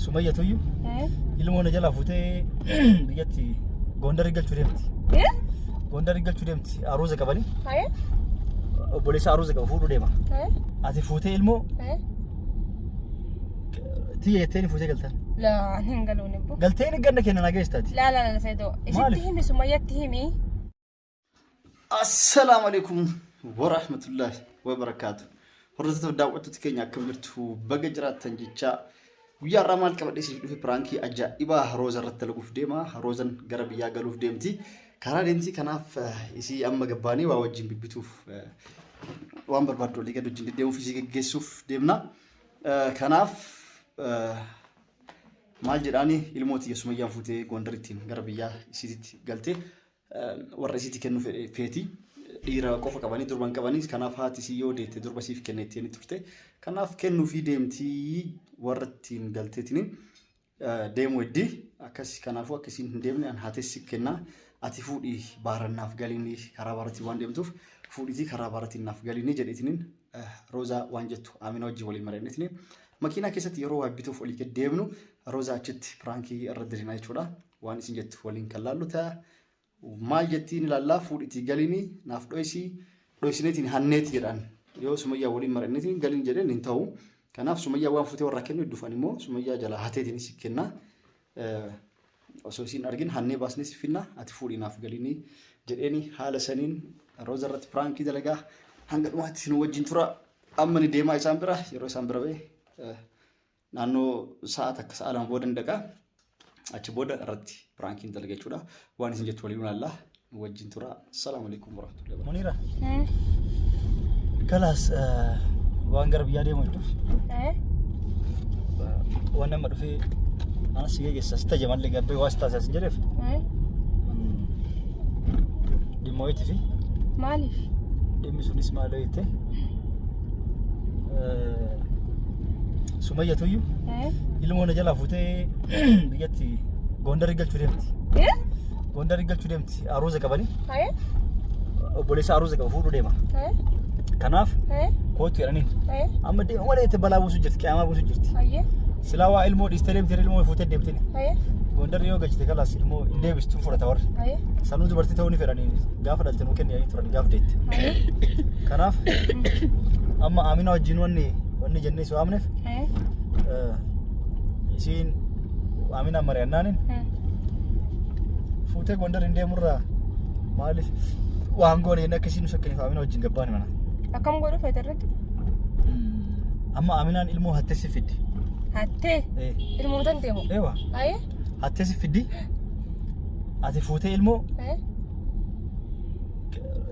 Sumayya tuyyu. Ilmoo na jala futee biyyatti Gondar galchuu deemti. Gondar galchuu deemti. Arooza qabani. Obboleessa arooza qabu fuudhuu deema. Ati futee ilmoo. Tiyya jettee ni futee galtan. La hin galuun ibbu. Galtee ni ganna kenna nageessitaati. La Saidoo. Isitti himi Sumayyatti himi. Assalamu alaikum wa rahmatullahi wa barakatuh. Hordoftoota daawwattoota keenya akkam jirtu baga jiraattan jecha guyyaa irraa maal qabadhee siif dhufe pirankii ajaa'ibaa Rooza irratti laguuf deema. Roozan gara biyyaa galuuf deemti. Karaa deemti kanaaf isii amma gabbaanii waa wajjin bibbituuf waan barbaaddu olii gad wajjin deemuuf isii geggeessuuf deemna. Kanaaf maal jedhaani ilmooti Sumayyaan fuutee Gondarittiin gara biyyaa isiitti galtee warra isiitti kennu feeti. Dhiira qofa qabanii durban qabanii kanaaf haati isii yoo deette durba siif kenneetti ni turte. Kanaaf kennuu fi deemtii warra ittiin galteetiin deemu heddi akkasii kanaafuu akkasiin hin deemne an haatessi kenna ati fuudhii baarannaaf galiini karaa baaratii waan deemtuuf fuudhitii karaa baaratiinaaf galiini jedheetiin Roozaa waan jettu Amina wajjin waliin mari'anneetiin makiinaa keessatti yeroo waa bituuf olii gad deemnu Roozaa achitti pirankii irra dirina jechuudha waan isin jettu waliin kan laallu ta'a. Maal jettiin ilaallaa fuudhitii galiini naaf dhoysineetiin hanneeti jedhan yoo Sumayyaa waliin mari'anneetiin galiin jedheen hin ta'u. Kanaaf Sumayyaa waan fuutee warra kennu dhufan immoo Sumayyaa jala hateetiin si kenna. Osoo isin argin hannee baasnee si finna ati fuudhinaaf galiini jedheeni haala saniin Rooza irratti pirankii dalagaa hanga dhumaatti isin wajjin tura amma ni deemaa isaan bira yeroo isaan bira ba'e naannoo sa'aat akka sa'a lama booda dandaqa. Achi booda irratti prankiin dalagaa jechuudha. Waan isin jettu waliin Allah wajjin tura. Assalamu alaikum warahmatullahi wabarakatuh. Munira. Kalas waan gara biyyaa deemu jechuuf. Waan nama dhufee anas si geessa sita jamallee gabbee waa sita asin jedheef. Dhimma wayitii fi. Maaliif? Dhimmi sunis maal wayiite. Sumayya tuyyu. Ilmoo na jala futee biyyatti Gondar galchuu deemti. Gondar galchuu deemti. Arooza qabani. Obboleessa arooza qabu fuudhuu deema. Kanaaf kootu jedhaniin. Amma deema wala itti balaa buusu jirti qiyaamaa buusu jirti. Silaa waa ilmoo dhiistee deemti ilmoo fuutee deemtini. Gondar yoo galchite kalas ilmoo hin deebistu fudhata warri. Sanuu dubartii ta'uu ni fedhanii gaafa dhalte nuu kennanii turan gaafa deetti. Kanaaf amma Amina wajjin wanni jennee si waamneef. Isin Amina mari'annaanin fuutee Gondar hin deemurraa maaliif waan goone inni akkasiin nu sakkaniif Amina wajjin gabbaani mana. Akkam godhu feete irratti? Amma Aminaan ilmoo hattee si fiddi. Hattee? Ilmoo tan deemu? Eewa. Hattee si fiddi. Ati fuutee ilmoo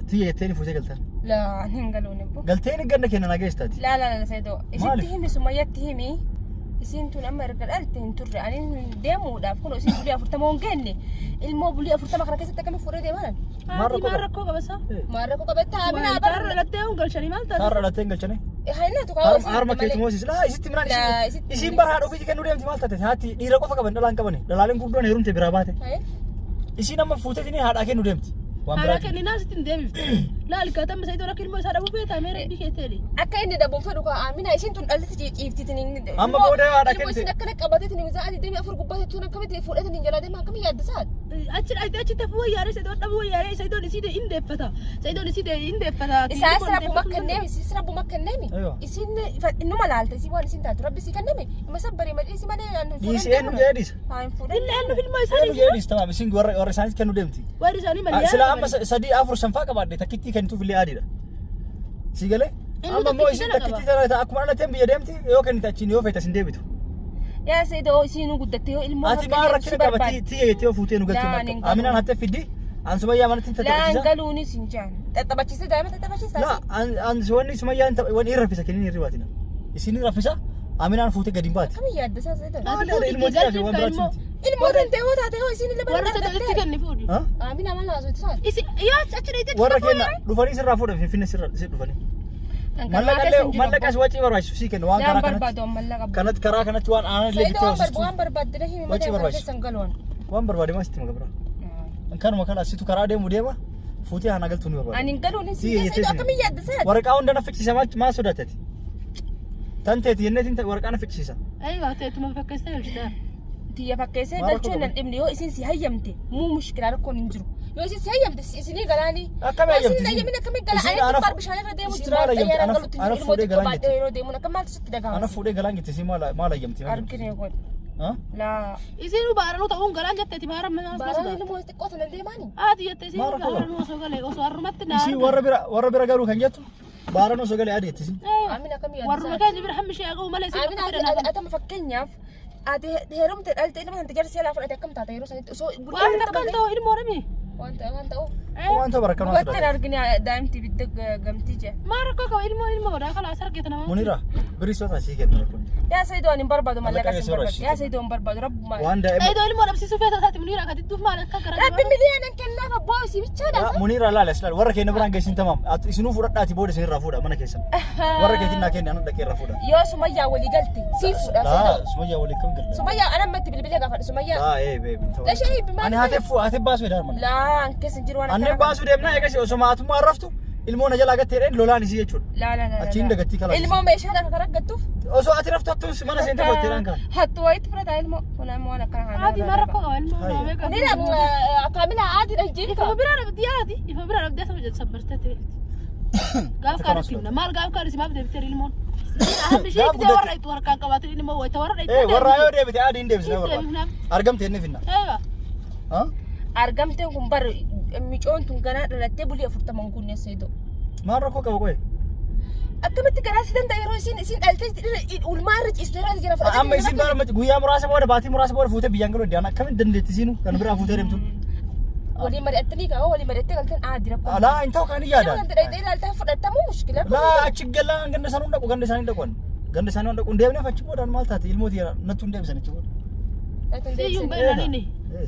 tiyya jettee ni fuutee galtan. La hin galuun ibbu. Galtee ni ganna kenna nageessitaati. La Saidoo. Isitti himi Sumayyatti himi. Isin tun amma erga dhalte hin turre ani deemuudhaaf kun isin bulii 40 hin genne ilmoo bulii 40 kana keessatti akkamiin fuudhee deeman maarrakkoo qabasa maarrakkoo qabata Amina barra dhattee hun galchanii maal taate barra dhattee galchanii hayna to kaawwa harma keetu moosiis la isitti minaan isin barra dhufi kennu deemti maal taate haati dhiira qofa qaban dhalaan qabani dhalaaleen gurguddoon heerumte biraa baate isin amma fuuteetini haadha kennu deemti waan biraa kennina sitti deemifte la alkaatam Saidoo rakil mo sada buufee taamee rabbi keeteeli akka inni daboo fedhu ka Amina isin tun dhalti ciiftitin amma booda haadha kennite isin akka qabateetin mizaati deemi afur gubbaate tun akkamitti fuudhatin jala deema akkami yaaddasaad achi tafu wayyaare Saidoo dhabu wayyaare Saidoo iside indeeffata Saidoo iside indeeffata isaas rabbu makkanneemi isin rabbu makkanneemi isin innuma laalta isin waan isin taatu rabbi si kanneme ima sabbari madisi malee diiseen jedhis haan fuudhan inni annu filma isaanii jedhis tamam isin warra isaanii kennu deemti warri isaanii malee sila amma sadii afur shanfaa qabaadde takkitti kennitu filee adiidha. Si galee amma moo isin takkitti ta'a akkuma dhalateen biyya deemti yoo kennite achiin yoo feetas hin deebitu. Yaa Saidoo isin guddatte yoo ilmoo ati maal rakkina qabati tiyya jettee fuutee nu galchuu Aminaan hattee fiddi an Sumayyaa manatti tattabachiisa. Laan galuunis hin jaan tattabachiisa daa'ima tattabachiisa. La an wanni Sumayyaan wanni irrafisa kennin irribaatina. Isin irrafisa Aminaan fuutee gadi hin baate. Akkamiin yaaddasaa Saidoo? Ilmoo jiraate waan biraatti. Ilmoo tante yoo taate yoo isin illee warra sadatti kenni fuudhi. Amina maal haasawti isaa? Isin yoo achi dheetti warra kenna dhufanii sirraa fuudhan finfinne sirra dhufanii. Mallaqas wacii barbaachisu sii kenna waan karaa kanatti karaa kanatti waan aanan illee bittee hoosistu. Waan barbaadde himi malee waan keessan galwan. Waan barbaade maa sitti magabra. Kanuma kana asitu karaa deemu deema fuutee hana galtuu ni barbaade. Ani galuun si akkamiin yaaddasaa? Waraqaa hunda naffichisa maa sodaatati? Tanteeti yenneetiin waraqaan ficcisa. Aywa ta'etu ma fakkeessee galchita. Tiyya fakkeessee galchuun nan dhimne yoo isin si hayyamte muu mushkilaa rakkoon hin jiru. Yoo isin si hayyamte isinii galaanii. Akkam hayyamte? Isin hayyamina akkam galaa? Ani bishaan irra deemu jira. Ana fuudhee galaan jetti. Yeroo deemu akkam maaltu sitti dhagahama? Ana fuudhee galaan jetti si maal hayyamti? Argine kun. La isin baaranu ta'uun galaan jetteeti baaran mana baaraan ilmoo xiqqoo tan deemaani. Jettee isin baaranu osoo galee osoo harmatti naa. Isin warra bira garuu kan jettu baaraan osoo galee adeetti isin. Amina kam yaadda? Warra kan bira hammi shee agoo malee isin. Amina atama fakkeenyaaf ate heerumte dhalte ilma kan tajaajila siyaa fudhate akkam taata yeroo sanitti osoo waan takkan ta'u ilmoo rami. waan ta'u barakkanaa sirraa. Waqtiin argina daa'imti bidda gamtii jee. Maal rakkoo qaba ilmoo godhaa kalaa sargeeta nama. Munira birisoota asii kennu kun. Yaa Sayyidoo ani barbaadu mallaqa si barbaadu. Yaa Sayyidoo hin barbaadu rabbumaa. Waan daa'ima. Sayyidoo ilmoo dhabsiisuu feeta isaati Munira akka didduuf maal akka garaa. Rabbi miliyoona kennaaf abboo isii bichaadha. Munira laala islaal warra keenya biraan geessin tamam. Isinuu fudhadhaati booda isin irraa fuudha mana keessan. Warra keetiin naa kenni anu dhaqee irraa fuudha. Yoo Sumayyaa walii galte siif fuudha. Sumayyaa walii kam galte. Sumayyaa ana matti bilbilee gaafadha Sumayyaa. Ani haatee baasuu edaan mana. Laa keessa jiru waan Anneen baasuu deemnaa eegas osoo maatummaa raftu ilmoo na jalaa gattee lolaan isii jechuudha. La. Achiin dagattii kalaa. Ilmoo meeshaa akka argattuuf. Osoo ati raftu hattuus mana seentee fotteedhaan kaan. Hattu wayitti fudhata ilmoo. Kun ammoo waan akkana kana. Ati maal rakkoo qaba ilmoo meeqa. Ni kaamila adi dha jiru. Ifa bira dhabdii adi. Ifa bira dhabdii asuma jedhu sabbartee ta'e. Gaaf kaadhi timna maal gaaf kaadhi simaaf deebitee ilmoon. Hammi ishee itti warra itti warqaan qabaatee ilmoo wayita warra itti. Warra yoo deebite adi hin deebisne warra. Argamte inni finna. Argamteen kun bar micoon tun ganaa dhalattee bulii 40 guunnee Sayyidoo. Maal rakkoo qaba qoye? Akkamitti garaa si danda'a yeroo isin dhaltee ulmaa irra ciistu yeroo jira fudhatee. Amma isin bara guyyaa muraasa booda baatii muraasa booda fuutee biyyaan galuu deemaa akkamitti dandeetti isiinu kan biraa fuutee deemtu. Walii mari'attanii kaa walii mari'attee galteen aadi rakkoo. Laa hin ta'u kan yaada. Kan ta'e ilaaltaa fudhatamu mushkila. Laa achi galaan ganda isaanii dhaqu ganda isaanii dhaqu. Ganda isaanii dhaqu deemneef achi boodaan maal taate ilmooti nattu hin deebisan achi booda. Siyyuun beeknani.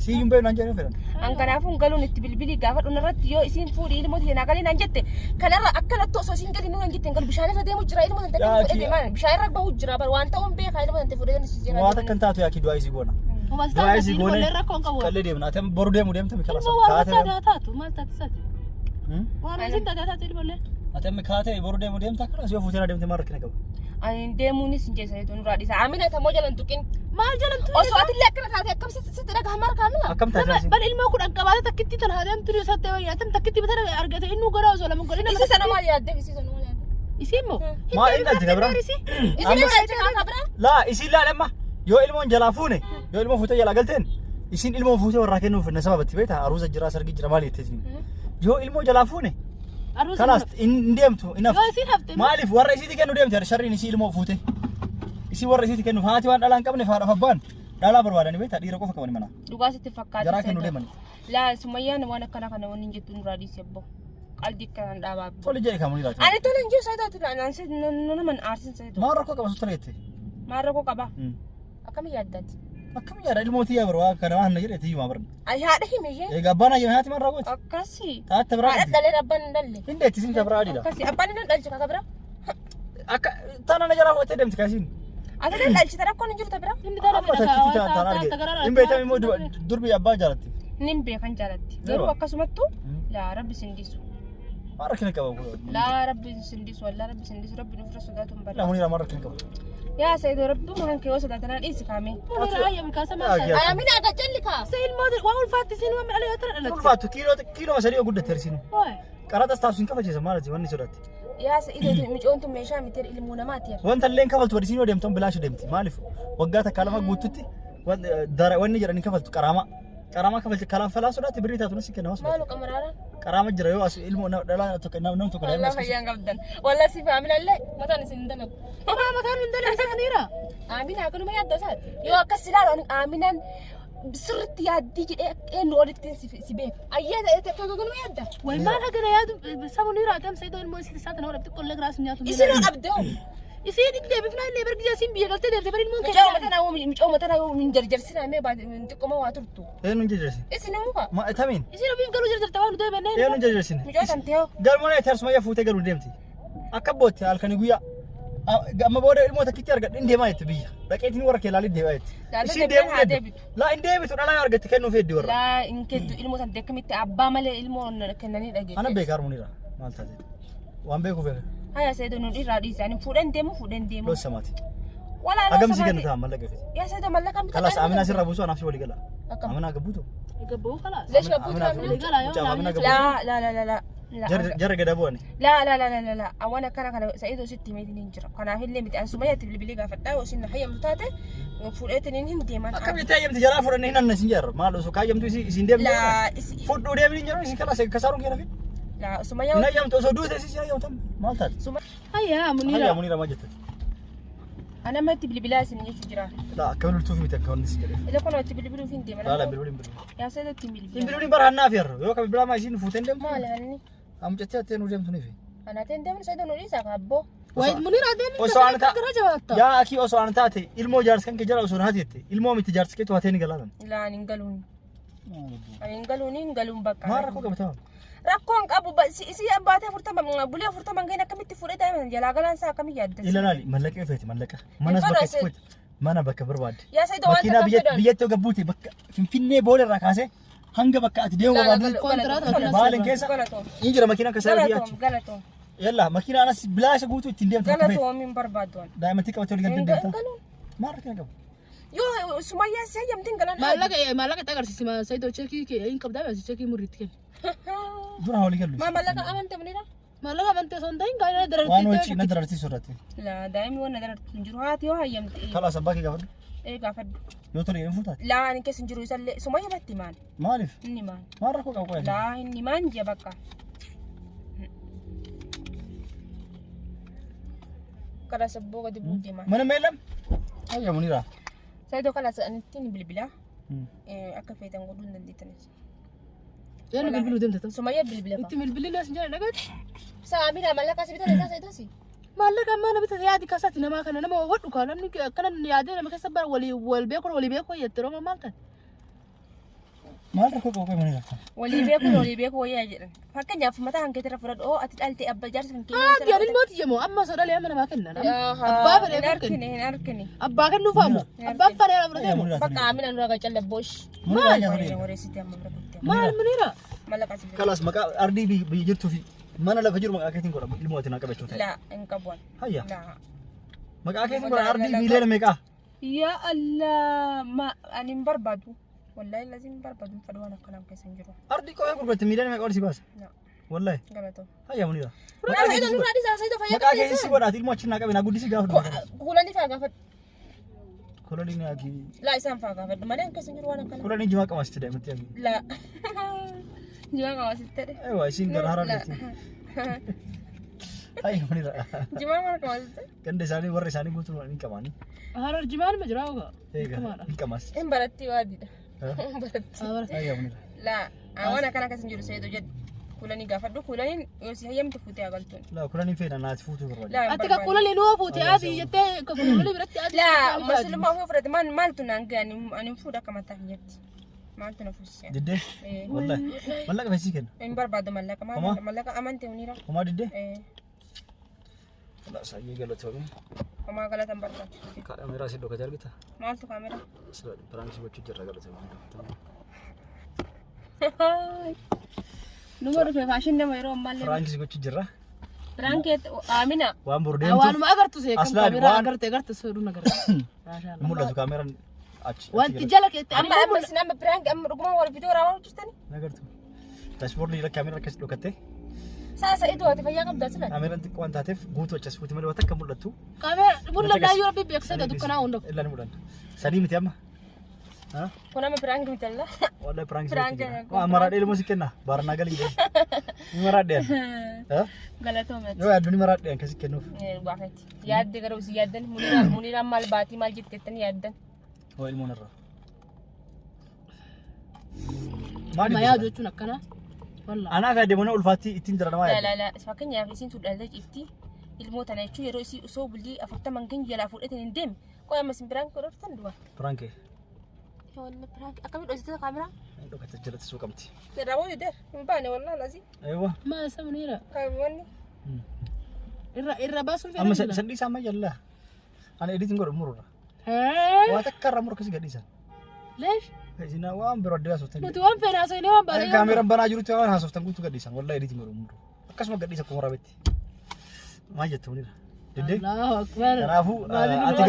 Siyyuun beeknaan jedhee fedhan. Kanaafuu galuun itti bilbilii gaafa dhunarratti yoo isin fuudhii ilmooti naa galii naan jette kanarra akkanatti osoo isin galii nuun jette galu bishaan irra deemu jira ilmoo tante fuudhee deemaan bishaan irra bahu jira bar waan ta'uun beekaa ilmoo tante fuudhee si jira. Waan akka taatu yaa kiduu ayisii goona. Du'aa isii goone rakkoon qabu. Kallee deemna atem boru deemu deemte mi kala sabta taatu maal taatisaati. Waan isin taatu ilmoolee. Atem kaate boru deemu deemta kana sio fuutee deemte maal rakkina qabu. Ani deemuunis hin jeessa jedhu nurraa dhiisa. Amina tamoo jalan tuqin. Maal jalan tuqin? Osoo ati illee akkana taate akkam sitti dhagaa hamar kaamila. Akkam taate? Bal ilmoo kudhan qabaate takkitti tan haadhaan turii sattee wayyaa tan takkitti bitana argate inni garaa osoo lamu godhina. Isi sana maal yaadde? Isi sana maal yaadde? Isi immoo. Maa inni dhalti kabira? Isi dhalti kabira? Laa isi laalemma yoo ilmoon jalaa fuune yoo ilmoo fuutee jalaa galteen isin ilmoo fuutee warraa kennuuf na sababatti beekta aruusa jira sargi jira maal jetteetiin yoo ilmoo jalaa fuune kanas in deemtu inaf maaliif warra isiiti kennu deemte sharriin isi ilmoo fuute isi warra isiiti kennu haati waan dhalaan qabne faadha fabbaan dhalaa barbaadani beekta dhiira qofa qabani mana dhugaa sitti fakkaata jaraa kennu deemani laa Sumayyaan waan akkana kana wanni jettu nurraa dhiise abbo qalbii kanaan dhaabaa tole jedhe kamu ilaata ani tole injoo Sayyidoo naansi naman aarsin Sayyidoo maal rakkoo qaba sutale jette maal rakkoo qaba akkami yaaddaati akkam yaada ilmooti yaa barwaa kana waan na jedhe tiyyuma barna ay haadha himeeyye eega abbaan ayyo haati man ragooti akkasi taate biraa haadha dhalee abbaan hin dhalle hindeetti sin tabraa dida akkasi abbaan hin dhalchi ka bira akka tana na jara hote deemti kasiin ati hin dhalchi tara kon jiru tabira inni tara hin beekame immoo durbi abbaa jaalatti nin beekan jaalatti garuu akkasumattu laa rabbi sindisu maal rakkina qaba laa rabbi sindisu wallaa rabbi sindisu rabbi nufira sodaatu hin barbaadu munira maal rakkina qaba yaa Sayyidoo rabbi makan kee sodaatana dhiisi kaame munira ayyam kaasa maal amina aga jalli ka sayil moodi waa ulfaatti sin waan ala yoo tara ulfaatu kiiloo sadii guddatte hirsiinu qaraxas taasisu hin kafachiisa maal wanni sodaatti yaa Sayyidoo micoontu meeshaa miteer ilmoo namaati wanta illeen kafaltu wadisiin yoo deemtan bilaashi deemti maaliif waggaa takka lama guututti wanni jedhanii kafaltu qarama kafalti kalaafalaa sodaatti birrii taatu nasi kenna maalu qamaraara qarama jira yoo as ilmoo dhalaa tokko nam tokko Allah fayyaan qabdan wallahi si faamilaalle mataan isin dalagu mataan hin dalagu kanira amina kanuma yaadda saati yoo akkas ilaalu aminan sirriitti yaaddii jedhee eenyu olitti si beeka ayyaana akka kanuma yaadda way maal hagana yaadu sabunira atam Sayyidoo ilmoo isin saata nama dhabdi qolle giraas nyaatu isin dhabdoo isin idde bifna illee bergija sin biya galte deemte bari ilmoon micooma tana min jarjarsina mee baate xiqqoma waa turtu eenyu jarjarsin isin muka ma tamiin isin ofiin galuu jarjarta waan nuti beekne eenyu jarjarsin micootan teeyo galmoon teersuma fuutee galuu deemti akka bootti halkanii guyyaa amma booda ilmoo takkitti argadhe hin deemaa jetti biyya dhaqeetiin warra kee laalii deemaa jetti isin deebitu laa hin deebitu dhalaa argatte kennuuf heddi warra laa hin kennu ilmoo tan dekkamitti abbaa malee ilmoo kennanii dhageesse ana beekaa harmuniira maal taate waan beekuuf beeka هيا سيدو نودي راديس يعني فودن ديمو لو سماتي ولا أقام سيكن تام ملقة يا سيدو ملقة خلاص أمينة سر ربوسو أنا في ولي قلا أمينة قبوتو يقبوه خلاص ليش قبوتو لا جر قد أبواني لا أوانا كان سيدو ستي ميتين إنجرا كان في اللي متأن سمية تبلي قافتا وسين حيا متاته وفولتين إنهم ديمان أكمل تايم تجارة فرن هنا النسنجر ما لو سكايم تيجي سندم لا فود دو ديم إنجرا سكلا كسرون كنا في لا سمية لا يوم تسودو تسيسي يوم تام ما تاد هيا هيا منيرة ما جت أنا ما تبلي بلاس إني شجرا لا كمل توفي متكون نسكري إذا كنا تبلي فين ديمان لا بلولين يا سيدو تبلي برهنا فير يو كمل بلا ما يشين فوتين دم ما لهني أم جتة تين وديم تنفي أنا تندم سيدو نوري ساقبو وايد منيرة ديم وسؤال تا يا أكيد وسؤال تاتي إلمو جارس كان كجرا وسؤال هاتي إلمو متجارس كي تواتيني قلادن لا نقولون نقولون بكا ما ركوا كبتهم rakkoon qabu si abbaatee furtama bulee furtama ngeen akkamitti fudhee daa'iman jalaa galaan isaa akkamii yaadda ilalaali mallaqee feeti mallaqa manas bakka itti fuuti mana bakka barbaadde yaa sayda waan makiinaa biyyatti gabbuuti bakka finfinnee boodarraa kaasee hanga bakka ati deemu barbaadu baalen keessa injira makiinaan kasaa biyyaatti galatoom yalla makiinaa anas bilaasha guutuu ittiin deemtu galatoom min barbaadu daa'imatti qabatee wal galtee deemta maal rakkina qabu yoo sumayyaa si hayyamtiin galan maallaqa agarsiisi sayidoo cheekii hin qabdaa beesi cheekii murriitti kenna dura hawli gallu maallaqa amante munira maallaqa amante sontaan gaayina darartii waan wajji na darartii soorate la daa'imni waan na darartii jiru haati yoo hayyamte kala sabbaki gaafadhu gaafadhu yoo tole hin futaati la ani keessa jiru isallee sumayya batti maan maaliif inni maan maal rakkoo qabu qoyate la inni maan jia bakka kala sabboo gadi buutee maan mana meelam ayya munira sayidoo kala sa'anitti bilbila akka feetan godhuun dandeettanis يعني بالبلو دمت سمية بالبلو انت من البلو ناس جاي نقد سامينا مالك اسبيتا لنا سيدوسي مالك ما انا بتاعي عادي كاساتنا ما كان انا ما ودو كان كان يعدي لما كسبر ولي بياكل يترو ما مالك maal rakkoo qabu munira walii beeku wayyaa jedhan fakkeenyaaf mataa kan keetti rafurad oo ati dhaltee abba jaarsa kan keenya yaa ilmooti jemo amma sodalee amma nama kenna abbaa fedhe hin arkine abbaa kan nuufaamu abbaa fedhe rafurad bakka amina nurra gachalle bosh maal wareessite amma bira kutte maal munira mallaqa sibi kalas maqaa ardii biyya jirtuu fi mana lafa jiru maqaa keetiin godha ilmooti naa qabachuu ta'e la hin qabuun hayya la maqaa keetiin godha ardii miileena meeqaa ya allah ma ani hin barbaadu والله لازم بربط فدوانا كلام كيسن جرو أردي كوي قربت ميلان ما يقولش بس لا والله غلطوا هيا منيرة لا سيدو نور هذه سيدو فيا ما كان يسوي ولا تيل ما تشينا كابينا قولي سيجا كولاني فاقا فد كولاني ناكي لا يسام فاقا فد ما دام كيسن جرو انا كلام كولاني جماعة كم استدعي متيجي لا جماعة ما استدعي أيوة يسين كرهارا لتي هيا منيرة جماعة ما كم استدعي كان دساني ورا دساني قلت له إنك ماني هذا الجمال مجراوها إيه إنك ماس إن برتي وادي هيا منيرة لا أنا كان كيسن جرو سيدو جد كولاني قافدو كولاني يوسي هيا متفوتي أقلتون لا كولاني فين أنا تفوتوا برا لا أنت كقولة لنوع فوتي هذه يتى كقولة برتي هذه لا مسلم ما هو فرد ما مالتو نانجا أنا مفودا كما تهيت مالتو نفوس جدة والله مالك بس كده إن برباد مالك ما مالك أمانتي منيرة وما جدة لا saya galat soalnya. Kamu galat tempat kan? Kamera sih do kejar kita. Mal tuh kamera. Perang sih bocor galat soalnya. Nomor ke fashion deh mau rombal. Perang sih bocor lah. Perang ke Amina. Wan bordem. Awan mau agar tuh sih kamera agar tuh suruh nagar. Mudah tuh kamera. Wan tijalak itu. Amma sinam perang rumah wal video rawal terus tadi. Nagar tuh. Dashboard lihat kamera kasih do kete. Sasa itu hati fayya kam dasar. Kamera nanti kuantitatif gutu aja seperti mana watak kamu lihat tuh. Kamera mudah dah yura bibi aksa dah tuh kena undok. Elah mudah. Sadi miti amma. Hah? Kau nama perang gitu lah. Wallahi perang sih. Wah marad ilmu sih kena. Barang nagal gitu. Marad dia. Hah? Galat tuh mat. Yo aduni marad dia kasih kenu. Wakat. Yad deh kalau si yadan munira mal bati mal jit ketan yadan. Oh ilmu nara. Ma ya tuh cuna kena. Anak ada mana ulfati itin jalan mana? La. Fakirnya fisin sudah ada ifti ilmu tanah itu ya rosi so beli afurta mungkin jala afurta ini dem. Kau yang masih perang kau orang dua. Perang ke? Ya Allah perang. Akam itu ada kamera? Itu kata jelas suka mati. Tidak mau itu. Mbak ni wallah lazim. Ayo. Masa menira. Kamu ni. Irra basul. Amma sedih sama jalla. Anak editing kau umur. Heh. Wah tak karena umur kasih gadisan. Lesh? Sina wam berodea soten. Mutu wam pena so ini wam bare. Kamera bana juru tuh wah soten kutu gadisan. Wallahi editing kau umur. Akas mau gadisan kau merabeti. maal jettu munira diddee Allahu akbar. kanaafuu ati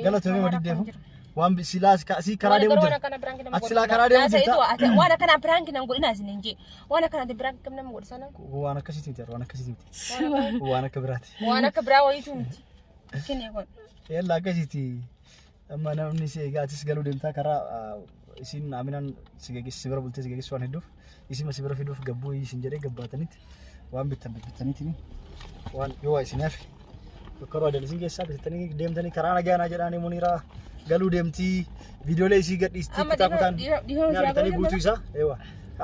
galatoomii ma diddeefu waan silaas si karaa deemu jira ati silaa karaa deemu jirta waan akkana prank nan godhina isin inje waan akkana prank kam nam godhsana waan akkasitti miti waan akkasitti miti waan akka biraati waan akka biraa wayitu miti kenne kon yalla akkasitti amma namni si eegaatis galuu deemtaa karaa isin aminan sigeegis sibira bultee sigeegis waan hedduuf isin sibira fiduuf gabbuu isin jedhee gabbaatanitti waan bitanitti waan yoo isinaaf Kalau ada di sini guys, habis tadi dem tadi karena aja aja nih Munira galu dem ti video le isi gadis ti ketakutan. Nyari tadi butuh isa, ewa.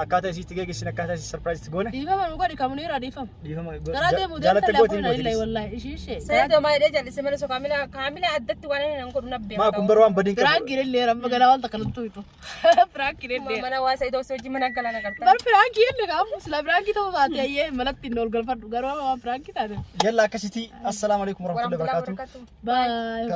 Akata isi tiga guys, akata isi surprise tigone. Diva man gua di Munira Diva. Diva mah. Karena dia muda telepon nilai wallahi isi. Saya tuh mai dia jadi sebenarnya so kamila adat tuh kan yang kudu nabbe. Ma kumbaruan bading kan. Prank kira le ram bagana wal takkan tuh itu. Prank kira le. Mana wasa itu so gimana kalana karta. Bar prank kira le kamu selain prank itu baat ya ye malah tindol galfar garwa prank kita ada. Yalla kasih ti. Assalamualaikum warahmatullahi wabarakatuh. Bye.